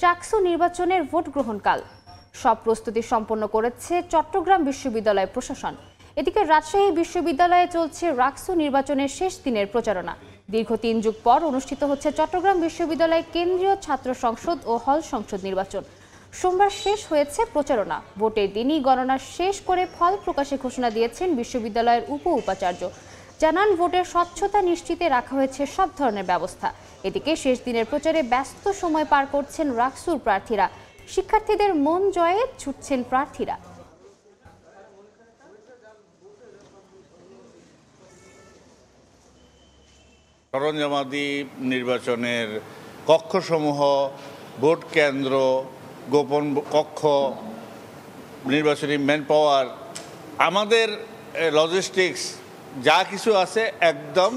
চাকসু নির্বাচনের ভোট গ্রহণকাল সব প্রস্তুতি সম্পন্ন করেছে চট্টগ্রাম বিশ্ববিদ্যালয় প্রশাসন। এদিকে রাজশাহী বিশ্ববিদ্যালয়ে চলছে রাকসু নির্বাচনের শেষ দিনের প্রচারণা। দীর্ঘ 3 যুগ পর অনুষ্ঠিত হচ্ছে চট্টগ্রাম বিশ্ববিদ্যালয় কেন্দ্রীয় ছাত্র সংসদ ও হল সংসদ নির্বাচন। সোমবার শেষ হয়েছে প্রচারণা। ভোটের দিনই গণনা শেষ করে ফল প্রকাশে ঘোষণা দিয়েছেন বিশ্ববিদ্যালয়ের উপাচার্য। জানান, ভোটের স্বচ্ছতা নিশ্চিতে রাখা হয়েছে সব ধরনের ব্যবস্থা। এদিকে শেষ দিনের প্রচারে ব্যস্ত সময় পার করছেন রাকসুর প্রার্থীরা। শিক্ষার্থীদের মন জয়ে ছুটছেন প্রার্থীরা। সরঞ্জামাদি নির্বাচনের কক্ষসমূহ, ভোট কেন্দ্র, গোপন কক্ষ, নির্বাচনী ম্যান পাওয়ার, আমাদের লজিস্টিক্স যা কিছু আছে একদম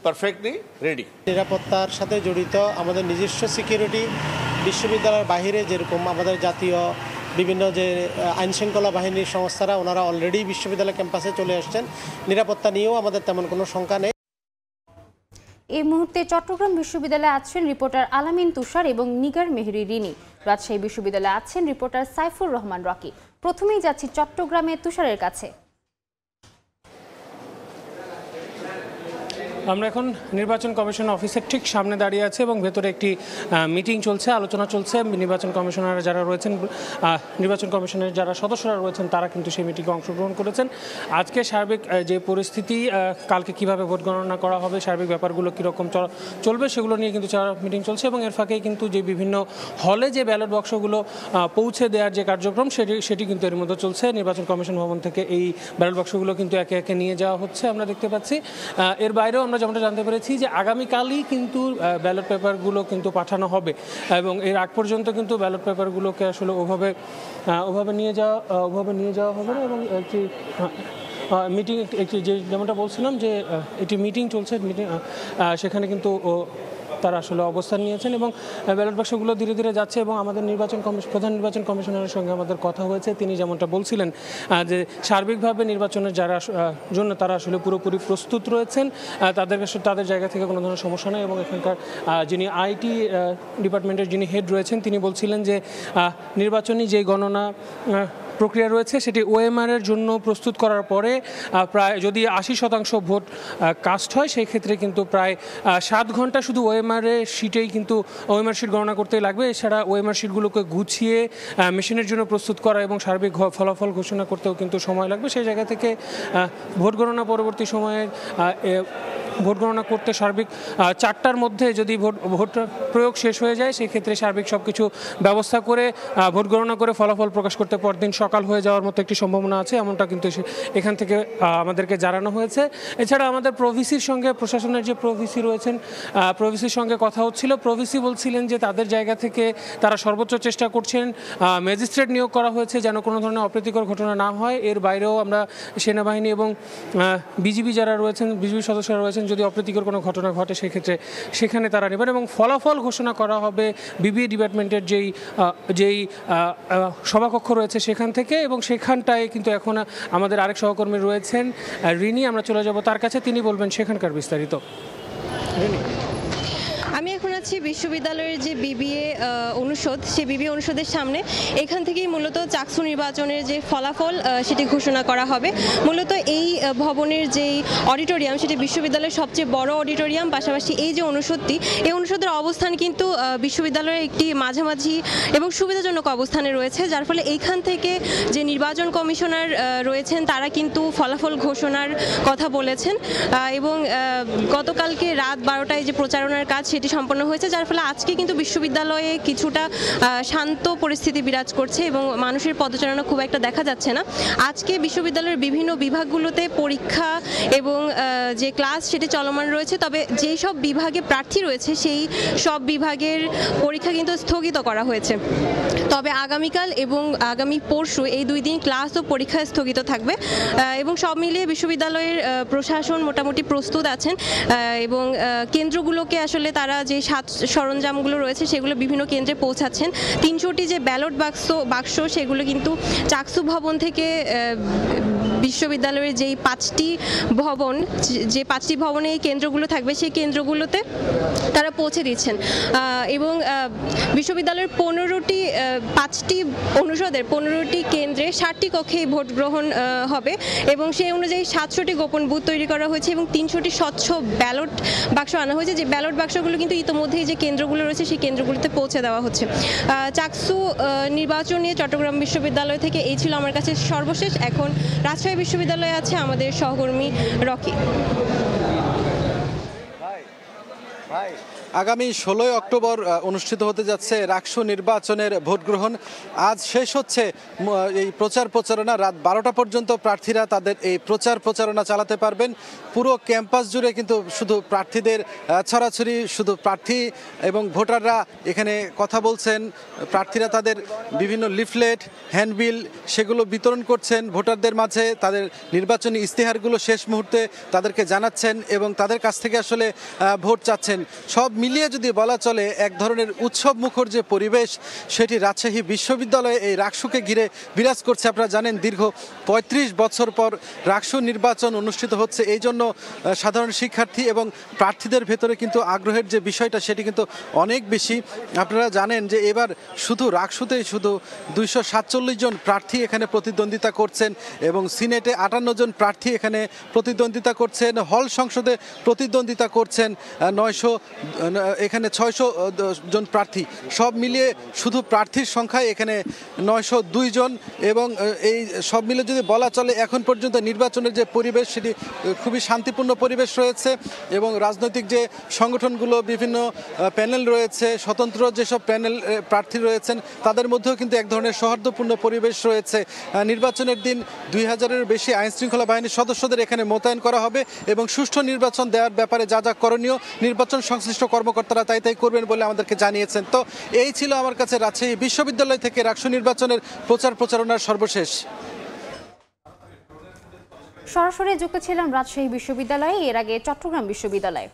পারফেক্টলি রেডি। নিরাপত্তার সাথে জড়িত আমাদের নিজস্ব সিকিউরিটি, বিশ্ববিদ্যালয়ের বাইরে যেরকম আমাদের জাতীয় বিভিন্ন যে আইনশৃঙ্খলা বাহিনীর সংস্থারা ওনারা অলরেডি বিশ্ববিদ্যালয় ক্যাম্পাসে চলে আসছেন। নিরাপত্তা নিয়েও আমাদের তেমন কোনো শঙ্কা নেই। এই মুহূর্তে চট্টগ্রাম বিশ্ববিদ্যালয়ে আছেন রিপোর্টার আলামিন তুষার এবং নিগার মেহরি রিনি। রাজশাহী বিশ্ববিদ্যালয়ে আছেন রিপোর্টার সাইফুর রহমান রকি। প্রথমেই যাচ্ছি চট্টগ্রামে তুষারের কাছে। আমরা এখন নির্বাচন কমিশন অফিসের ঠিক সামনে দাঁড়িয়ে আছে এবং ভেতরে একটি মিটিং চলছে, আলোচনা চলছে। নির্বাচন কমিশনার যারা রয়েছেন, নির্বাচন কমিশনের যারা সদস্যরা রয়েছেন তারা কিন্তু সেই মিটিংয়ে অংশগ্রহণ করেছেন। আজকে সার্বিক যে পরিস্থিতি, কালকে কিভাবে ভোট গণনা করা হবে, সার্বিক ব্যাপারগুলো কীরকম চলবে সেগুলো নিয়ে কিন্তু মিটিং চলছে। এবং এর ফাঁকেই কিন্তু যে বিভিন্ন হলে যে ব্যালট বাক্সগুলো পৌঁছে দেওয়ার যে কার্যক্রম সেটি কিন্তু এর মধ্যে চলছে। নির্বাচন কমিশন ভবন থেকে এই ব্যালট বাক্সগুলো কিন্তু একে একে নিয়ে যাওয়া হচ্ছে, আমরা দেখতে পাচ্ছি। এর বাইরেও আমরা যেমনটা জানতে পেরেছি যে আগামীকালই কিন্তু ব্যালট পেপারগুলো কিন্তু পাঠানো হবে এবং এর আগ পর্যন্ত কিন্তু ব্যালট পেপারগুলোকে আসলে ওভাবে নিয়ে যাওয়া হবে না। এবং একটি মিটিং, একটি যে যেমনটা বলছিলাম যে একটি মিটিং চলছে, সেখানে কিন্তু তারা আসলে অবস্থান নিয়েছেন এবং ব্যালট বাক্সগুলো ধীরে ধীরে যাচ্ছে। এবং আমাদের প্রধান নির্বাচন কমিশনারের সঙ্গে আমাদের কথা হয়েছে, তিনি যেমনটা বলছিলেন যে সার্বিকভাবে নির্বাচনের জন্য তারা আসলে পুরোপুরি প্রস্তুত রয়েছেন, তাদের জায়গা থেকে কোনো ধরনের সমস্যা নেই। এবং এখানকার যিনি আইটি ডিপার্টমেন্টের যিনি হেড রয়েছেন তিনি বলছিলেন যে নির্বাচনী যে গণনা প্রক্রিয়া রয়েছে সেটি ওএমআর-এর জন্য প্রস্তুত করার পরে প্রায় যদি 80% ভোট কাস্ট হয় সেই ক্ষেত্রে কিন্তু প্রায় 7 ঘন্টা শুধু ওএমআর-এর শিটেই কিন্তু ওএমআর শিট গণনা করতেই লাগবে। এছাড়া ওএমআর শিটগুলোকে গুছিয়ে মেশিনের জন্য প্রস্তুত করা এবং সার্বিক ফলাফল ঘোষণা করতেও কিন্তু সময় লাগবে। সেই জায়গা থেকে ভোট গণনা পরবর্তী সময়ে ভোট গণনা করতে সার্বিক 4টার মধ্যে যদি ভোট প্রয়োগ শেষ হয়ে যায় সেই ক্ষেত্রে সার্বিক সব কিছু ব্যবস্থা করে ভোট গণনা করে ফলাফল প্রকাশ করতে পরদিন সকাল হয়ে যাওয়ার মতো একটি সম্ভাবনা আছে, এমনটা কিন্তু এখান থেকে আমাদেরকে জানানো হয়েছে। এছাড়া আমাদের প্রভিসির সঙ্গে, প্রশাসনের যে প্রভিসি রয়েছেন, প্রভিসির সঙ্গে কথা হচ্ছিল। প্রভিসি বলছিলেন যে তাদের জায়গা থেকে তারা সর্বোচ্চ চেষ্টা করছেন, ম্যাজিস্ট্রেট নিয়োগ করা হয়েছে যেন কোনো ধরনের অপ্রীতিকর ঘটনা না হয়। এর বাইরেও আমরা সেনাবাহিনী এবং বিজিবি যারা রয়েছেন, বিজিবি সদস্যরা রয়েছেন, যদি অপ্রীতিকর কোনো ঘটনা ঘটে সেক্ষেত্রে সেখানে তারা নেবেন। এবং ফলাফল ঘোষণা করা হবে বিবিএ ডিপার্টমেন্টের যেই সভাকক্ষ রয়েছে সেখান থেকে। এবং সেখানটায় কিন্তু এখন আমাদের আরেক সহকর্মী রয়েছেন রিনি, আমরা চলে যাব তার কাছে, তিনি বলবেন সেখানকার বিস্তারিত। রিনি। আমি এখন আছি বিশ্ববিদ্যালয়ের যে বিবিএ অনুষদ, সেই বিবিএ অনুষদের সামনে। এখান থেকেই মূলত চাকসু নির্বাচনের যে ফলাফল সেটি ঘোষণা করা হবে। মূলত এই ভবনের যেই অডিটোরিয়াম সেটি বিশ্ববিদ্যালয়ের সবচেয়ে বড় অডিটোরিয়াম। পাশাপাশি এই যে অনুষদটি, এই অনুষদের অবস্থান কিন্তু বিশ্ববিদ্যালয়ের একটি মাঝামাঝি এবং সুবিধাজনক অবস্থানে রয়েছে, যার ফলে এইখান থেকে যে নির্বাচন কমিশনার রয়েছেন তারা কিন্তু ফলাফল ঘোষণার কথা বলেছেন। এবং গতকালকে রাত 12টায় যে প্রচারণার কাজ সেটি সম্পন্ন হয়েছে, যার ফলে আজকে কিন্তু বিশ্ববিদ্যালয়ে কিছুটা শান্ত পরিস্থিতি বিরাজ করছে এবং মানুষের পদচারণা খুব একটা দেখা যাচ্ছে না। আজকে বিশ্ববিদ্যালয়ের বিভিন্ন বিভাগগুলোতে পরীক্ষা এবং যে ক্লাস সেটি চলমান রয়েছে, তবে যেই সব বিভাগে প্রার্থী রয়েছে সেই সব বিভাগের পরীক্ষা কিন্তু স্থগিত করা হয়েছে। তবে আগামীকাল এবং আগামী পরশু এই 2 দিন ক্লাস ও পরীক্ষা স্থগিত থাকবে। এবং সব মিলিয়ে বিশ্ববিদ্যালয়ের প্রশাসন মোটামুটি প্রস্তুত আছেন এবং কেন্দ্রগুলোকে আসলে তারা যে সরঞ্জামগুলো রয়েছে সেগুলো বিভিন্ন কেন্দ্রে পৌঁছাচ্ছেন। 300টি যে ব্যালট বাক্স সেগুলো কিন্তু চাকসু ভবন থেকে বিশ্ববিদ্যালয়ের যেই 5টি ভবন, যে 5টি ভবনে এই কেন্দ্রগুলো থাকবে সেই কেন্দ্রগুলোতে তারা পৌঁছে দিচ্ছেন এবং বিশ্ববিদ্যালয়ের 5টি অনুষদের 15টি কেন্দ্রে 60টি কক্ষে ভোট গ্রহণ হবে এবং সেই অনুযায়ী 700টি গোপন বুথ তৈরি করা হয়েছে এবং 300টি স্বচ্ছ ব্যালট বাক্স আনা হয়েছে। যে ব্যালট বাক্সগুলো কিন্তু ইতোমধ্যেই যে কেন্দ্রগুলো রয়েছে সেই কেন্দ্রগুলোতে পৌঁছে দেওয়া হচ্ছে। চাকসু নির্বাচন নিয়ে চট্টগ্রাম বিশ্ববিদ্যালয় থেকে এই ছিল আমার কাছে সর্বশেষ। এখন রাজশাহী বিশ্ববিদ্যালয়ে আছে আমাদের সহকর্মী রকি। আগামী 16 অক্টোবর অনুষ্ঠিত হতে যাচ্ছে রাকসু নির্বাচনের ভোট গ্রহণ। আজ শেষ হচ্ছে এই প্রচারণা। রাত 12টা পর্যন্ত প্রার্থীরা তাদের এই প্রচারণা চালাতে পারবেন। পুরো ক্যাম্পাস জুড়ে কিন্তু শুধু প্রার্থীদের ছড়াছড়ি, শুধু প্রার্থী এবং ভোটাররা এখানে কথা বলছেন। প্রার্থীরা তাদের বিভিন্ন লিফলেট, হ্যান্ডবিল সেগুলো বিতরণ করছেন ভোটারদের মাঝে। তাদের নির্বাচনী ইস্তেহারগুলো শেষ মুহূর্তে তাদেরকে জানাচ্ছেন এবং তাদের কাছ থেকে আসলে ভোট চাচ্ছেন। সব মিলিয়ে যদি বলা চলে এক ধরনের উৎসব মুখর যে পরিবেশ সেটি রাজশাহী বিশ্ববিদ্যালয়ে এই রাকসুকে ঘিরে বিরাজ করছে। আপনারা জানেন দীর্ঘ 35 বছর পর রাকসু নির্বাচন অনুষ্ঠিত হচ্ছে। এই জন্য সাধারণ শিক্ষার্থী এবং প্রার্থীদের ভেতরে কিন্তু আগ্রহের যে বিষয়টা সেটি কিন্তু অনেক বেশি। আপনারা জানেন যে এবার শুধু রাকসুতেই শুধু 247 জন প্রার্থী এখানে প্রতিদ্বন্দ্বিতা করছেন এবং সিনেটে 58 জন প্রার্থী এখানে প্রতিদ্বন্দ্বিতা করছেন। হল সংসদে প্রতিদ্বন্দ্বিতা করছেন 900, এখানে 600 জন প্রার্থী। সব মিলিয়ে শুধু প্রার্থীর সংখ্যায় এখানে 902 জন এবং এই সব মিলে যদি বলা চলে এখন পর্যন্ত নির্বাচনের যে পরিবেশ সেটি খুবই শান্তিপূর্ণ পরিবেশ রয়েছে এবং রাজনৈতিক যে সংগঠনগুলো বিভিন্ন প্যানেল রয়েছে, স্বতন্ত্র যেসব প্যানেল প্রার্থী রয়েছেন তাদের মধ্যেও কিন্তু এক ধরনের সৌহার্দ্যপূর্ণ পরিবেশ রয়েছে। নির্বাচনের দিন 2000-এর বেশি আইনশৃঙ্খলা বাহিনীর সদস্যদের এখানে মোতায়েন করা হবে এবং সুষ্ঠু নির্বাচন দেওয়ার ব্যাপারে যা যা করণীয় নির্বাচন সংশ্লিষ্ট কর্মকর্তারা তাই করবেন বলে আমাদেরকে জানিয়েছেন। তো এই ছিল আমার কাছে রাজশাহী বিশ্ববিদ্যালয় থেকে রাকসু নির্বাচনের প্রচারণার সর্বশেষ। সরাসরি যুক্ত ছিলাম রাজশাহী বিশ্ববিদ্যালয়ে, এর আগে চট্টগ্রাম বিশ্ববিদ্যালয়।